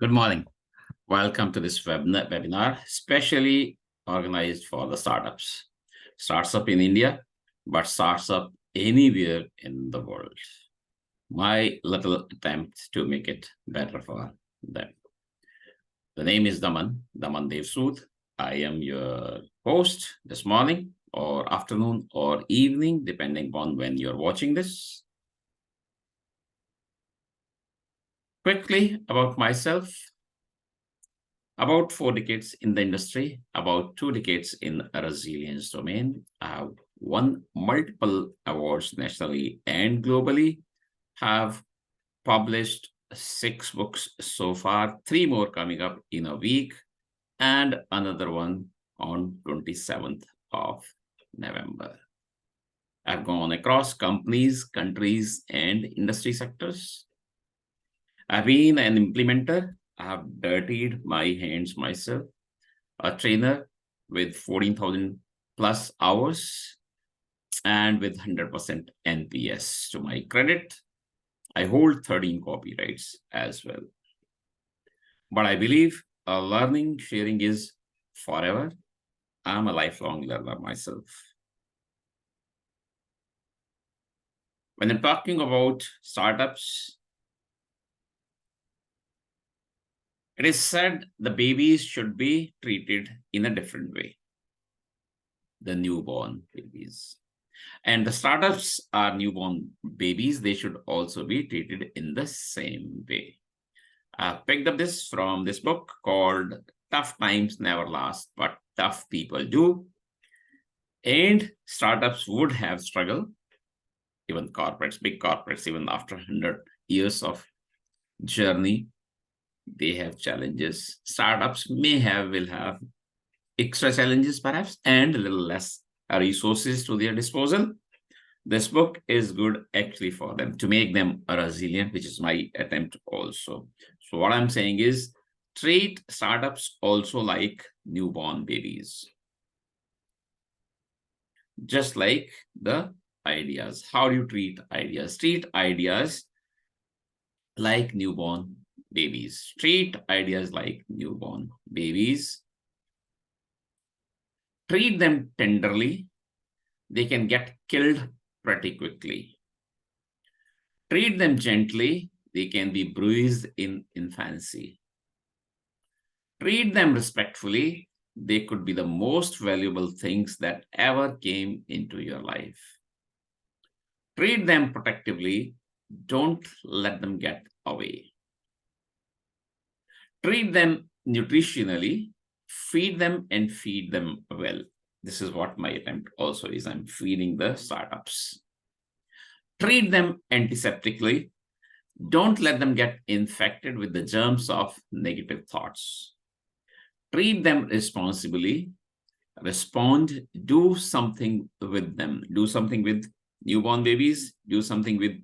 Good morning. Welcome to this webinar, specially organized for the startups. Starts up in India, but starts up anywhere in the world. My little attempt to make it better for them. The name is Daman Devsood. I am your host this morning or afternoon or evening, depending upon when you're watching this. Quickly about myself. About 4 decades in the industry, about 2 decades in a resilience domain. I have won multiple awards nationally and globally, have published 6 books so far, 3 more coming up in a week, and another one on 27th of November. I've gone across companies, countries, and industry sectors. I've been an implementer. I have dirtied my hands myself, a trainer with 14,000 plus hours and with 100% NPS to my credit. I hold 13 copyrights as well. But I believe learning, sharing is forever. I'm a lifelong learner myself. When I'm talking about startups, it is said the babies should be treated in a different way. The newborn babies. And the startups are newborn babies. They should also be treated in the same way. I picked up this from this book called Tough Times Never Last, but Tough People Do. And startups would have struggled, even corporates, big corporates, even after 100 years of journey, they have challenges. Startups will have extra challenges perhaps, and a little less resources to their disposal. This book is good actually for them to make them resilient, which is my attempt also. So what I'm saying is treat startups also like newborn babies. Just like the ideas. How do you treat ideas? Treat ideas like newborn babies. Treat ideas like newborn babies. Treat them tenderly. They can get killed pretty quickly. Treat them gently. They can be bruised in infancy. Treat them respectfully. They could be the most valuable things that ever came into your life. Treat them protectively. Don't let them get away. Treat them nutritionally. Feed them and feed them well. This is what my attempt also is. I'm feeding the startups. Treat them antiseptically. Don't let them get infected with the germs of negative thoughts. Treat them responsibly. Respond, do something with them. Do something with newborn babies. Do something with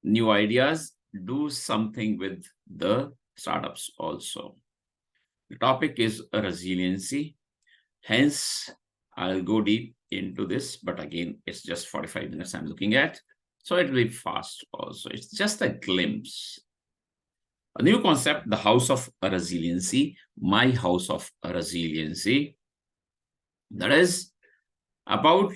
new ideas. Do something with the startups also. The topic is resiliency. Hence, I'll go deep into this, but again, it's just 45 minutes I'm looking at. So it will be fast also. It's just a glimpse. A new concept, the house of resiliency, my house of resiliency. That is about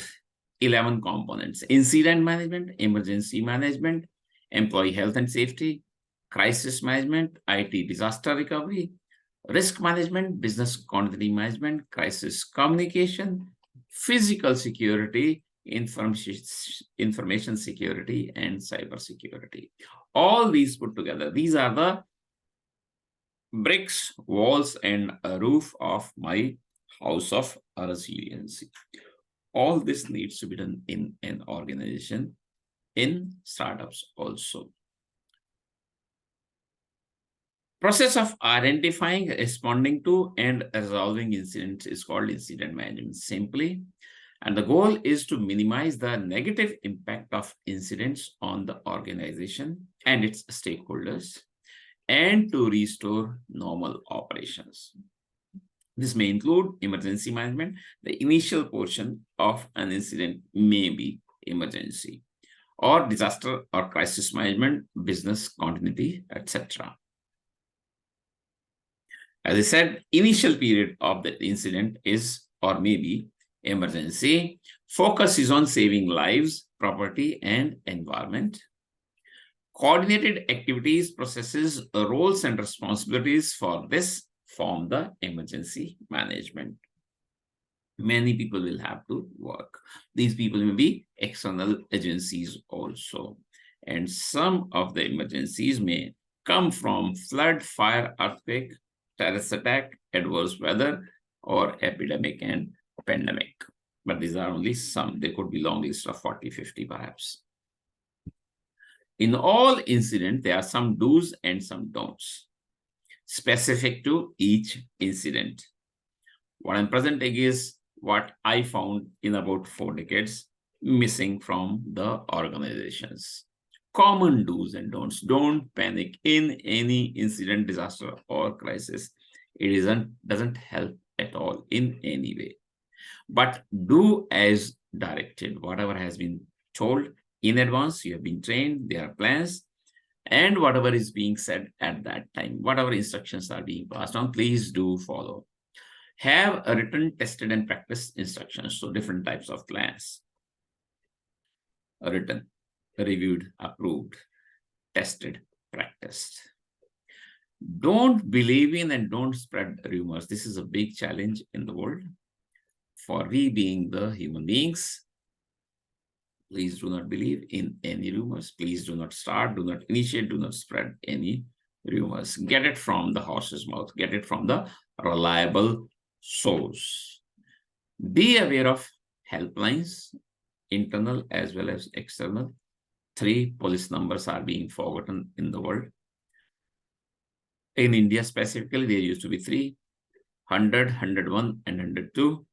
11 components: incident management, emergency management, employee health and safety, crisis management, IT disaster recovery, risk management, business continuity management, crisis communication, physical security, information security, and cyber security. All these put together, these are the bricks, walls, and a roof of my house of resiliency. All this needs to be done in an organization, in startups also. Process of identifying, responding to, and resolving incidents is called incident management simply. And the goal is to minimize the negative impact of incidents on the organization and its stakeholders, and to restore normal operations. This may include emergency management. The initial portion of an incident may be emergency, or disaster or crisis management, business continuity, etc. As I said, initial period of the incident is or maybe emergency. Focus is on saving lives, property, and environment. Coordinated activities, processes, roles, and responsibilities for this form the emergency management. Many people will have to work. These people may be external agencies also. And some of the emergencies may come from flood, fire, earthquake, terrorist attack, adverse weather, or epidemic and pandemic. But these are only some. There could be long list of 40, 50 perhaps. In all incidents, there are some do's and some don'ts specific to each incident. What I'm presenting is what I found in about 4 decades missing from the organizations. Common do's and don'ts. Don't panic in any incident, disaster, or crisis. It doesn't help at all in any way. But do as directed. Whatever has been told in advance, you have been trained, there are plans, and whatever is being said at that time, whatever instructions are being passed on, please do follow. Have a written, tested, and practiced instructions. So different types of plans. Written, reviewed, approved, tested, practiced. Don't believe in and don't spread rumors. This is a big challenge in the world. For we being the human beings, please do not believe in any rumors. Please do not start, do not initiate, do not spread any rumors. Get it from the horse's mouth. Get it from the reliable source. Be aware of helplines, internal as well as external. 3 police numbers are being forgotten in the world. In India specifically, there used to be 3, 100, 101, and 102.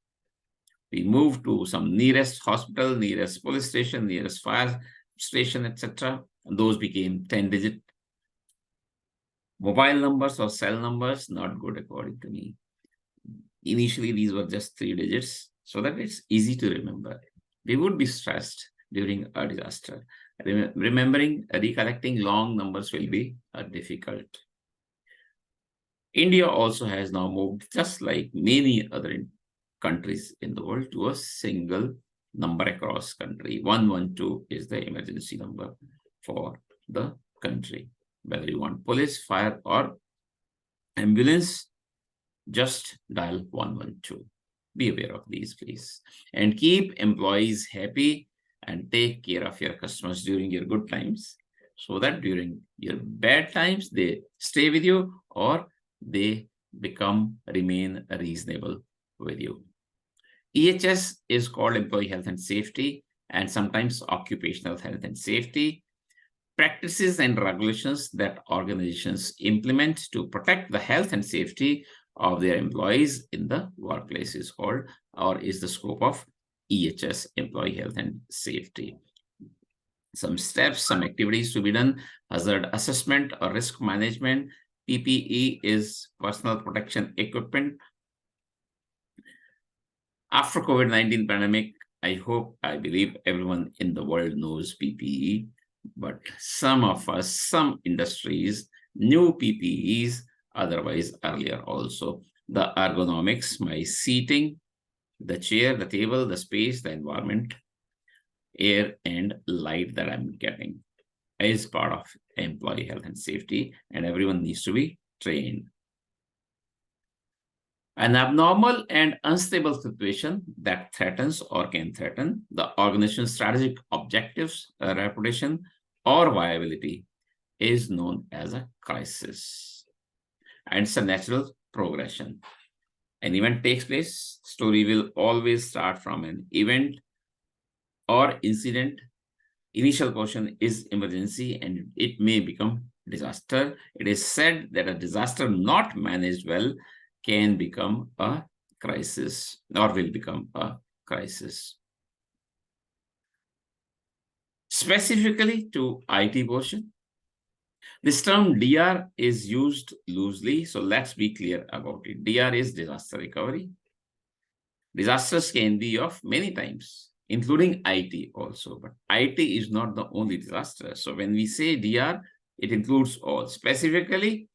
We moved to some nearest hospital, nearest police station, nearest fire station, etc. And those became 10-digit mobile numbers or cell numbers. Not good according to me. Initially, these were just 3 digits so that it's easy to remember. We would be stressed during a disaster. Recollecting long numbers will be difficult. India also has now moved, just like many other countries in the world, to a single number across country. 112 is the emergency number for the country. Whether you want police, fire, or ambulance, just dial 112. Be aware of these, please. And keep employees happy and take care of your customers during your good times, so that during your bad times, they stay with you or they remain reasonable with you. EHS is called Employee Health and Safety, and sometimes Occupational Health and Safety. Practices and regulations that organizations implement to protect the health and safety of their employees in the workplace is called, or is the scope of EHS, Employee Health and Safety. Some steps, some activities to be done: hazard assessment or risk management. PPE is personal protection equipment. After COVID-19 pandemic, I believe everyone in the world knows PPE, but some of us, some industries knew PPEs, otherwise earlier also. The ergonomics, my seating, the chair, the table, the space, the environment, air and light that I'm getting is part of employee health and safety, and everyone needs to be trained. An abnormal and unstable situation that threatens or can threaten the organization's strategic objectives, reputation, or viability is known as a crisis. And it's a natural progression. An event takes place, story will always start from an event or incident. Initial portion is emergency and it may become disaster. It is said that a disaster not managed well can become a crisis or will become a crisis. Specifically to IT portion, this term DR is used loosely, so let's be clear about it. DR is disaster recovery. Disasters can be of many types, including IT also, but IT is not the only disaster. So when we say DR, it includes all. Specifically,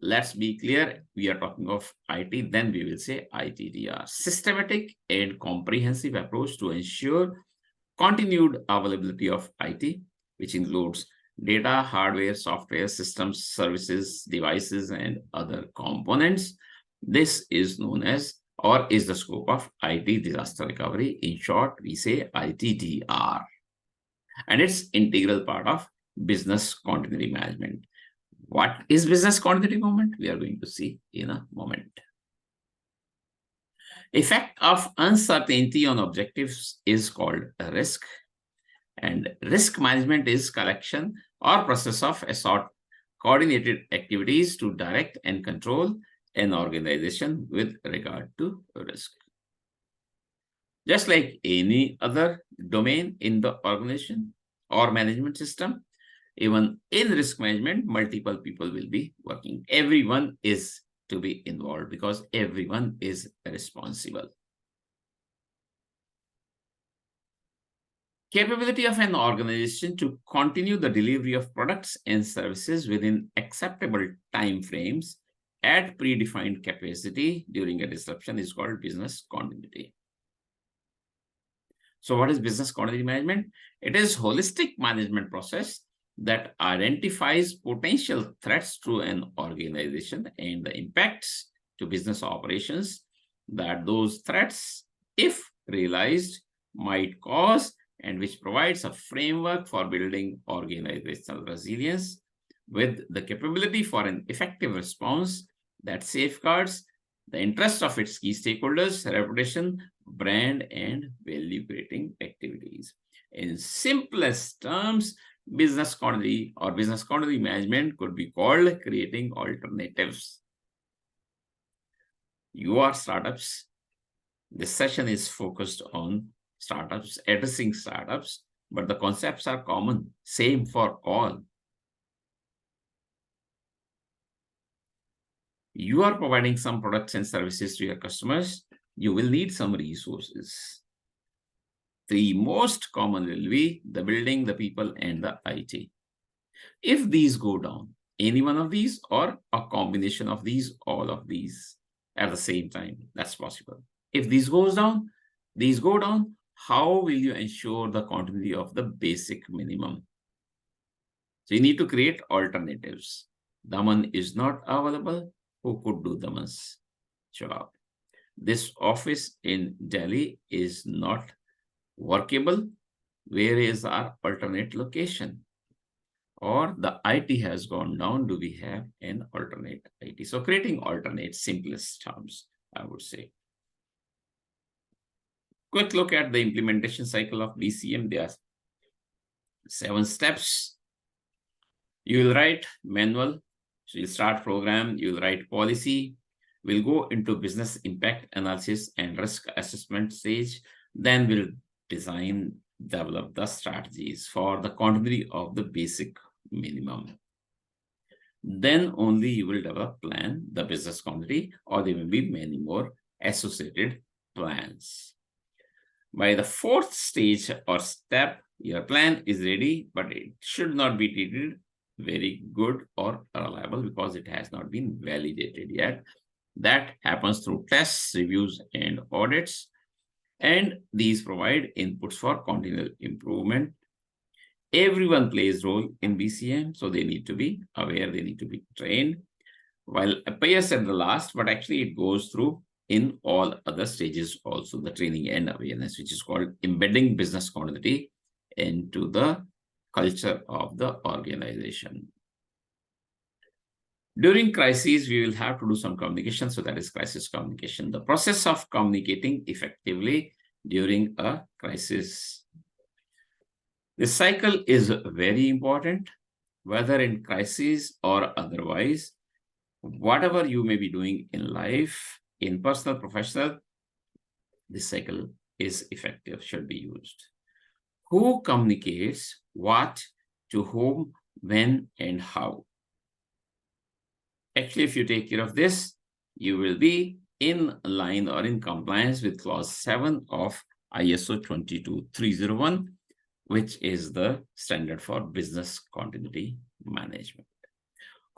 Let's be clear, we are talking of IT, then we will say ITDR. Systematic and comprehensive approach to ensure continued availability of IT, which includes data, hardware, software, systems, services, devices, and other components. This is known as, or is the scope of IT disaster recovery. In short, we say ITDR. And it's integral part of business continuity management. What is business continuity management? We are going to see in a moment. Effect of uncertainty on objectives is called a risk. And risk management is collection or process of assort coordinated activities to direct and control an organization with regard to risk. Just like any other domain in the organization or management system, even in risk management, multiple people will be working. Everyone is to be involved because everyone is responsible. Capability of an organization to continue the delivery of products and services within acceptable time frames at predefined capacity during a disruption is called business continuity. So what is business continuity management? It is holistic management process that identifies potential threats to an organization and the impacts to business operations that those threats, if realized, might cause, and which provides a framework for building organizational resilience with the capability for an effective response that safeguards the interest of its key stakeholders, reputation, brand, and value-creating activities. In simplest terms, business continuity or business continuity management could be called creating alternatives. You are startups. This session is focused on startups, addressing startups, but the concepts are common, same for all. You are providing some products and services to your customers. You will need some resources. The most common will be the building, the people, and the IT. If these go down, any one of these or a combination of these, all of these at the same time, that's possible. If these go down, how will you ensure the continuity of the basic minimum? So you need to create alternatives. Daman is not available. Who could do Daman's job? This office in Delhi is not workable. Where is our alternate location? Or the IT has gone down. Do we have an alternate IT? So creating alternate, simplest terms, I would say. Quick look at the implementation cycle of BCM. There are 7 steps. You will write manual. So you'll start program, you'll write policy. We'll go into business impact analysis and risk assessment stage. Then we'll design, develop the strategies for the continuity of the basic minimum. Then only you will develop plan, the business continuity, or there will be many more associated plans. By the 4th stage or step, your plan is ready, but it should not be treated very good or reliable because it has not been validated yet. That happens through tests, reviews, and audits. And these provide inputs for continual improvement. Everyone plays role in BCM, so they need to be aware, they need to be trained. While appears at the last, but actually it goes through in all other stages also, the training and awareness, which is called embedding business continuity into the culture of the organization. During crises, we will have to do some communication. So that is crisis communication, the process of communicating effectively during a crisis. This cycle is very important, whether in crisis or otherwise. Whatever you may be doing in life, in personal, professional, this cycle is effective, should be used. Who communicates what, to whom, when, and how? Actually, if you take care of this, you will be in line or in compliance with clause 7 of ISO 22301, which is the standard for business continuity management.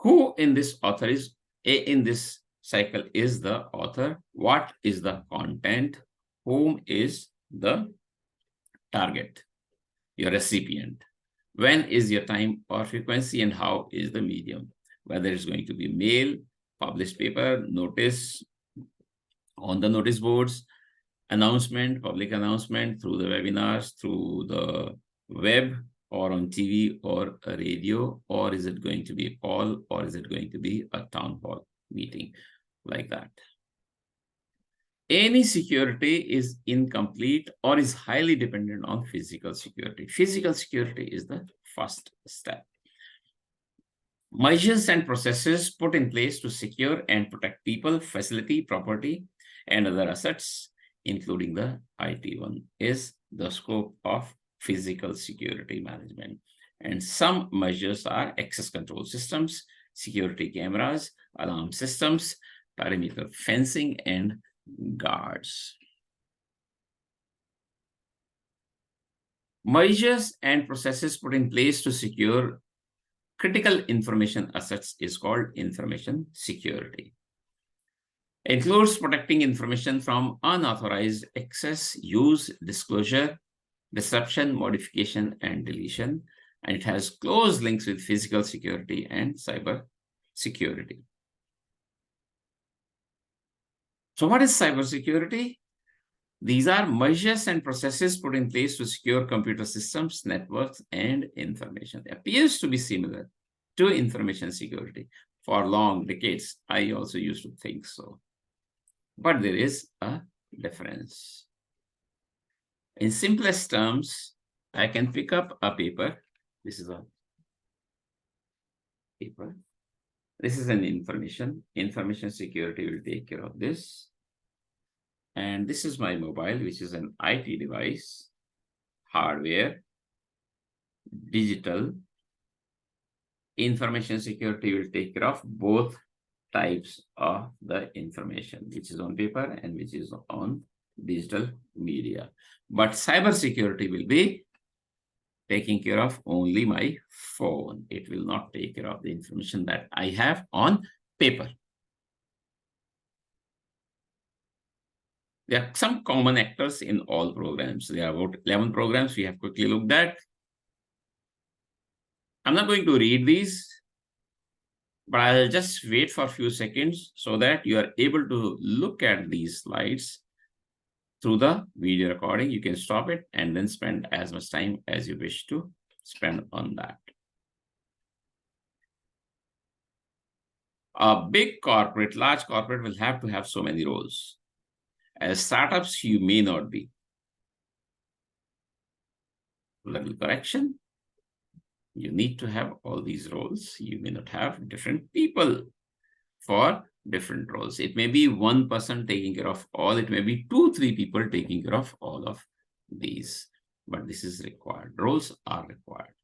Who in this author is A in this cycle is the author, what is the content, whom is the target, your recipient, when is your time or frequency, and how is the medium, whether it's going to be mail, published paper, notice on the notice boards, announcement, public announcement through the webinars, through the web, or on TV or a radio, or is it going to be a call, or is it going to be a town hall meeting, like that. Any security is incomplete or is highly dependent on physical security. Physical security is the first step. Measures and processes put in place to secure and protect people, facility, property, and other assets, including the IT one, is the scope of physical security management. And some measures are access control systems, security cameras, alarm systems, perimeter fencing, and guards. Measures and processes put in place to secure critical information assets is called information security. Includes protecting information from unauthorized access, use, disclosure, disruption, modification, and deletion. And it has close links with physical security and cyber security. So what is cybersecurity? These are measures and processes put in place to secure computer systems, networks, and information. It appears to be similar to information security. For long decades, I also used to think so. But there is a difference. In simplest terms, I can pick up a paper. This is a paper. This is an information. Information security will take care of this. And this is my mobile, which is an IT device, hardware, digital. Information security will take care of both types of the information, which is on paper and which is on digital media. But cyber security will be taking care of only my phone. It will not take care of the information that I have on paper. There are some common actors in all programs. There are about 11 programs we have quickly looked at. I'm not going to read these, but I'll just wait for a few seconds so that you are able to look at these slides through the video recording. You can stop it and then spend as much time as you wish to spend on that. A big corporate, large corporate will have to have so many roles. As startups, you may not be. Little correction. You need to have all these roles. You may not have different people for different roles. It may be one person taking care of all. It may be 2-3 people taking care of all of these. But this is required. Roles are required.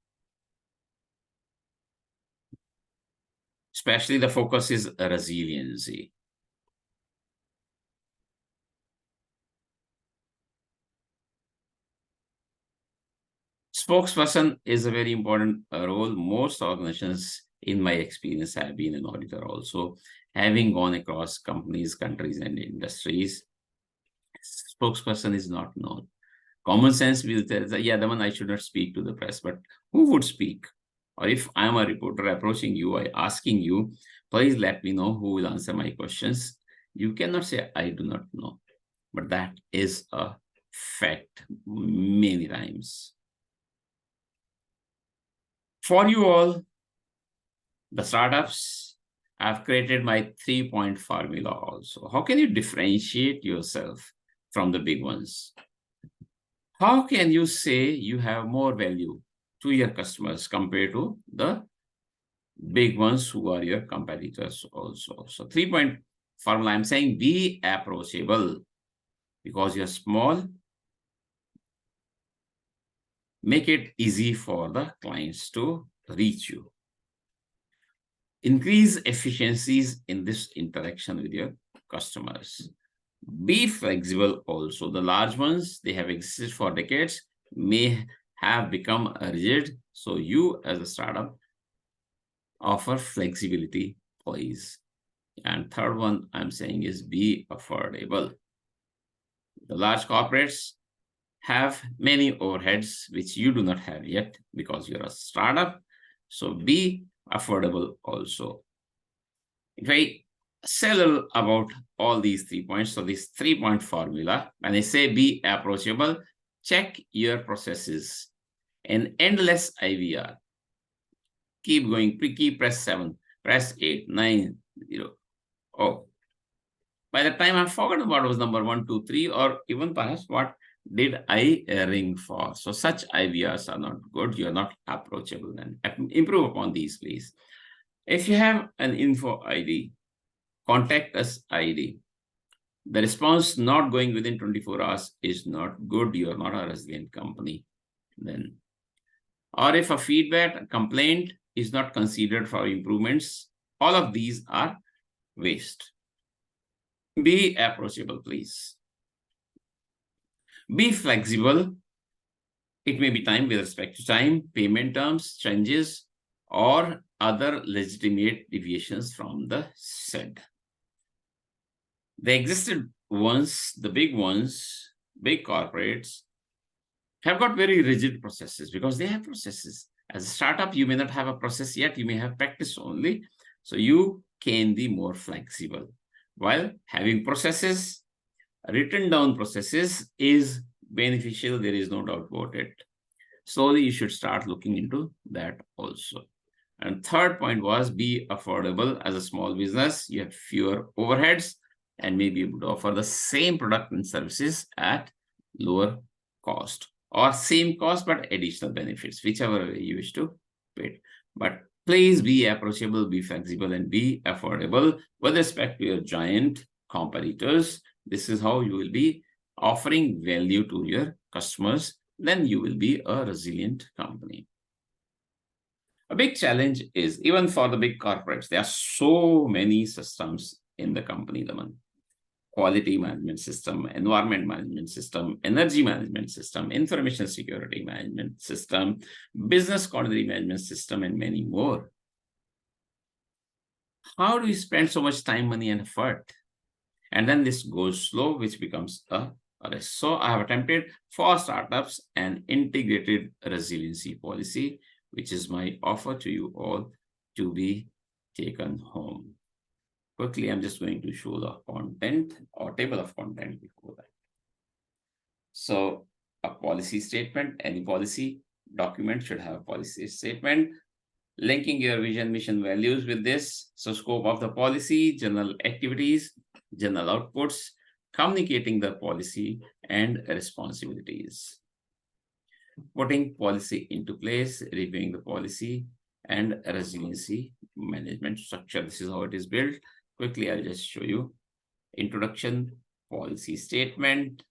Especially the focus is resiliency. Spokesperson is a very important role. Most organizations, in my experience, have been an auditor also, having gone across companies, countries, and industries. Spokesperson is not known. Common sense will tell that, yeah, the one I should not speak to the press, but who would speak? Or if I'm a reporter approaching you, asking you, please let me know who will answer my questions. You cannot say, I do not know. But that is a fact many times. For you all, the startups, I've created my 3-point formula also. How can you differentiate yourself from the big ones? How can you say you have more value to your customers compared to the big ones who are your competitors also? So 3-point formula, I'm saying be approachable because you're small. Make it easy for the clients to reach you. Increase efficiencies in this interaction with your customers. Be flexible also. The large ones, they have existed for decades, may have become rigid. So you as a startup, offer flexibility, please. And third one I'm saying is be affordable. The large corporates have many overheads which you do not have yet because you're a startup. So be affordable also. If I say a little about all these 3 points, so this 3-point formula, when I say be approachable, check your processes. An endless IVR. Keep going, keep press 7, press 8, 9, 0. Oh, by the time I forgot what was number 1, 2, 3, or even perhaps what did I ring for. So such IVRs are not good. You're not approachable then. Improve upon these, please. If you have an info ID, contact us ID. The response not going within 24 hours is not good. You are not a resilient company then. Or if a feedback, a complaint is not considered for improvements, all of these are waste. Be approachable, please. Be flexible. It may be time with respect to time, payment terms, changes, or other legitimate deviations from the said. The existed ones, the big ones, big corporates, have got very rigid processes because they have processes. As a startup, you may not have a process yet, you may have practice only. So you can be more flexible. While having processes, written down processes is beneficial, there is no doubt about it. Slowly, you should start looking into that also. And third point was be affordable. As a small business, you have fewer overheads and may be able to offer the same product and services at lower cost, or same cost but additional benefits, whichever way you wish to pay it. But please be approachable, be flexible, and be affordable with respect to your giant competitors. This is how you will be offering value to your customers. Then you will be a resilient company. A big challenge is, even for the big corporates, there are so many systems in the company. Quality management system, environment management system, energy management system, information security management system, business continuity management system, and many more. How do you spend so much time, money, and effort? And then this goes slow, which becomes a risk. So I have attempted for startups an integrated resiliency policy, which is my offer to you all to be taken home. Quickly, I'm just going to show the content or table of content before that. So a policy statement, any policy document should have a policy statement, linking your vision, mission, values with this. So scope of the policy, general activities, general outputs, communicating the policy, and responsibilities. Putting policy into place, reviewing the policy, and resiliency management structure. This is how it is built. Quickly, I'll just show you. Introduction, policy statement,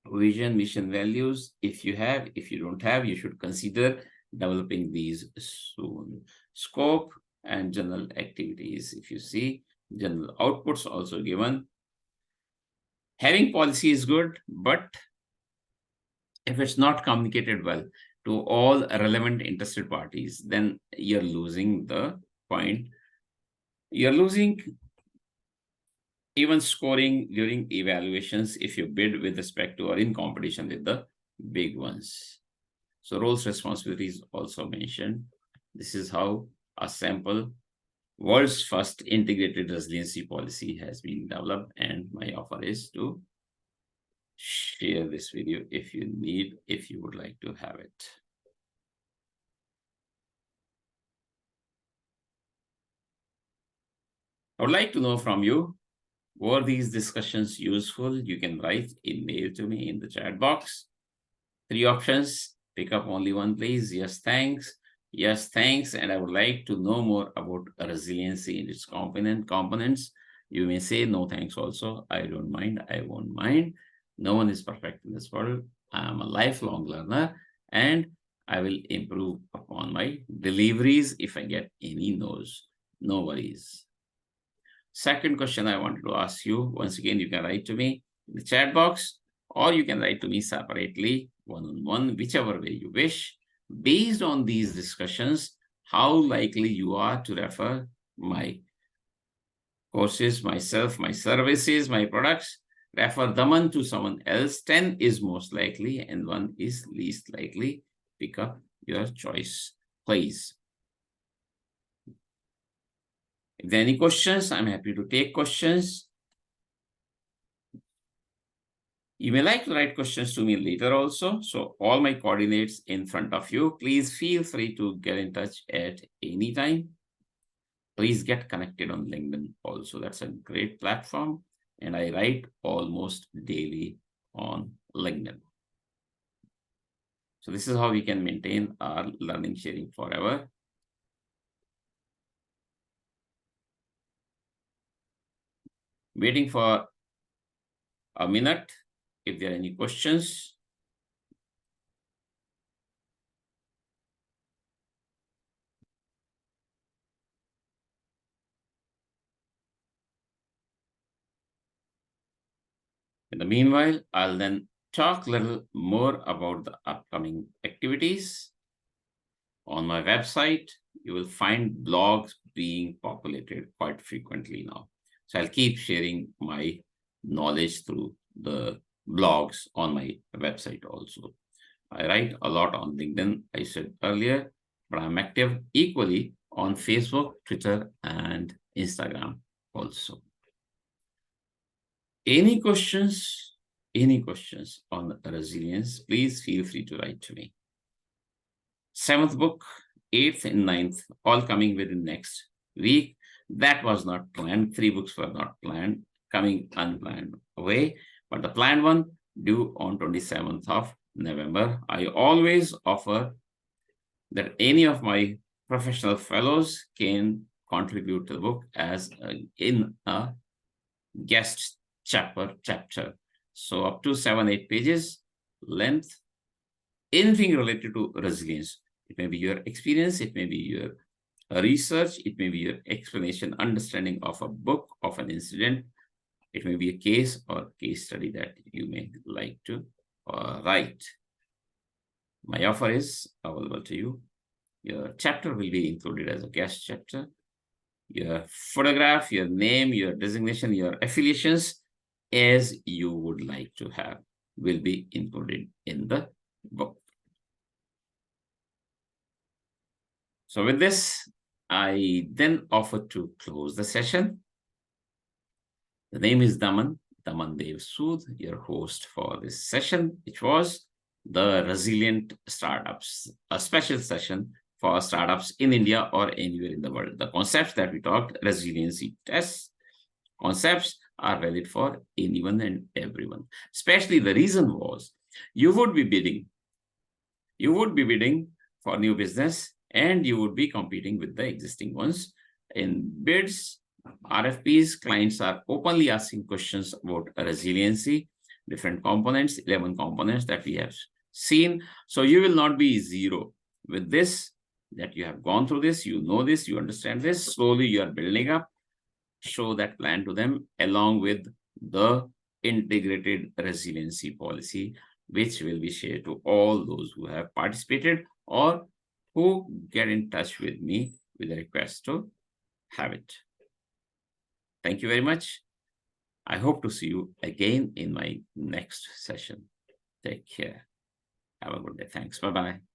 vision, mission, values. If you have, if you don't have, you should consider developing these soon. Scope and general activities. If you see, general outputs also given. Having policy is good, but if it's not communicated well to all relevant interested parties, then you're losing the point. You're losing even scoring during evaluations if you bid with respect to or in competition with the big ones. So roles, responsibilities also mentioned. This is how a sample world's first integrated resiliency policy has been developed, and my offer is to share this video if you need, if you would like to have it. I would like to know from you, were these discussions useful? You can write email to me in the chat box. 3 options, pick up only one, please. Yes, thanks. Yes, thanks. And I would like to know more about resiliency in its components. You may say no thanks also. I don't mind. I won't mind. No one is perfect in this world. I am a lifelong learner, and I will improve upon my deliveries if I get any no's. No worries. Second question I wanted to ask you, once again, you can write to me in the chat box, or you can write to me separately, one-on-one, whichever way you wish. Based on these discussions, how likely you are to refer my courses, myself, my services, my products, refer Daman to someone else. 10 is most likely and 1 is least likely. Pick up your choice, please. If there are any questions, I'm happy to take questions. You may like to write questions to me later also. So all my coordinates in front of you. Please feel free to get in touch at any time. Please get connected on LinkedIn also. That's a great platform. And I write almost daily on LinkedIn. So this is how we can maintain our learning sharing forever. Waiting for a minute if there are any questions. In the meanwhile, I'll then talk a little more about the upcoming activities. On my website, you will find blogs being populated quite frequently now. So I'll keep sharing my knowledge through the blogs on my website also. I write a lot on LinkedIn, I said earlier, but I'm active equally on Facebook, Twitter, and Instagram also. Any questions on resilience, please feel free to write to me. 7th book, 8th and 9th, all coming within next week. That was not planned. 3 books were not planned, coming unplanned away. But the planned one due on 27th of November. I always offer that any of my professional fellows can contribute to the book as in a guest chapter. So up to 7-8 pages length, anything related to resilience. It may be your experience, it may be your research, it may be your explanation, understanding of a book, of an incident. It may be a case or case study that you may like to write. My offer is available to you. Your chapter will be included as a guest chapter. Your photograph, your name, your designation, your affiliations, as you would like to have, will be included in the book. So with this, I then offer to close the session. The name is Daman Dev Sood, your host for this session, which was the Resilient Startups, a special session for startups in India or anywhere in the world. The concepts that we talked, resiliency tests, concepts are valid for anyone and everyone. Especially the reason was you would be bidding for new business and you would be competing with the existing ones. In bids, RFPs, clients are openly asking questions about resiliency, different components, 11 components that we have seen. So you will not be zero with this, that you have gone through this, you know this, you understand this. Slowly you are building up. Show that plan to them along with the integrated resiliency policy, which will be shared to all those who have participated or who get in touch with me with a request to have it. Thank you very much. I hope to see you again in my next session. Take care. Have a good day. Thanks. Bye-bye.